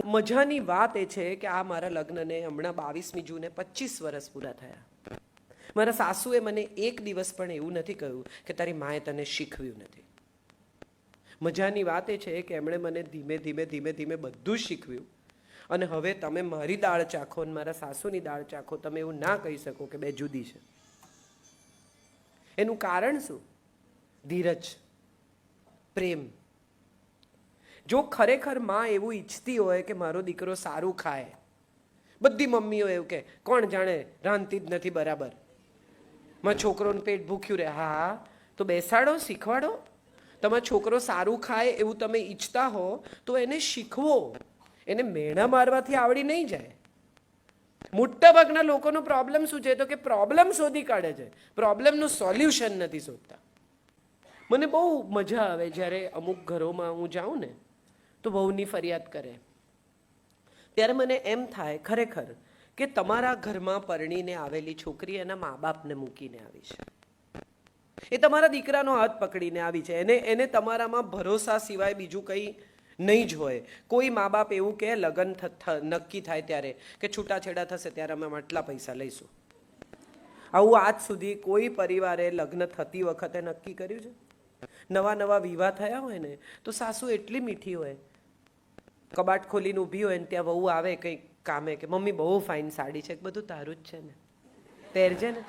મજાની વાત એ છે કે આ મારા લગ્નને હમણાં 22મી જૂને 25 વર્ષ પૂરા થયા. મારા સાસુએ મને એક દિવસ પણ એવું નથી કહ્યું કે તારી માએ તને શીખવ્યું નથી. મજાની વાત એ છે કે એમણે મને ધીમે ધીમે ધીમે ધીમે બધું જ શીખવ્યું. અને હવે તમે મારી દાળ ચાખો અને મારા સાસુની દાળ ચાખો, તમે એવું ના કહી શકો કે બે જુદી છે. એનું કારણ શું? ધીરજ, પ્રેમ. જો ખરેખર માં એવું ઈચ્છતી હોય કે મારો દીકરો સારું ખાય, બધી મમ્મીઓ એવું કે કોણ જાણે રાંધતી જ નથી બરાબર, મારા છોકરોનું પેટ ભૂખ્યું રહે. હા, તો બેસાડો, શીખવાડો. તમારો છોકરો સારું ખાય એવું તમે ઈચ્છતા હો તો એને શીખવો. એને મેણા મારવાથી આવડી નહીં જાય. મોટા ભાગના લોકોનો પ્રોબ્લેમ શું છે? તો કે પ્રોબ્લેમ શોધી કાઢે છે, પ્રોબ્લેમનું સોલ્યુશન નથી શોધતા. મને બહુ મજા આવે જ્યારે અમુક ઘરોમાં હું જાઉં ને તો વહુની ફરિયાદ કરે ત્યારે મને એમ થાય ખરેખર કે તમારા ઘરમાં પરણીને આવેલી છોકરી એના મા બાપને મૂકીને આવી છે. એ તમારા દીકરાનો હાથ પકડીને આવી છે. એને તમારામાં ભરોસા સિવાય બીજું કંઈ નહીં જ હોય. કોઈ મા બાપ એવું કે લગ્ન નક્કી થાય ત્યારે કે છૂટાછેડા થશે ત્યારે અમે આટલા પૈસા લઈશું. આવું આજ સુધી કોઈ પરિવારે લગ્ન થતી વખતે નક્કી કર્યું છે? નવા નવા વિવાહ થયા હોય ને તો સાસુ એટલી મીઠી હોય, કબાટ ખોલીને ઊભી હોય ને ત્યાં વહુ આવે કંઈક કામે કે મમ્મી બહુ ફાઇન સાડી છે, બધું તારું જ છે ને, પહેરજે ને.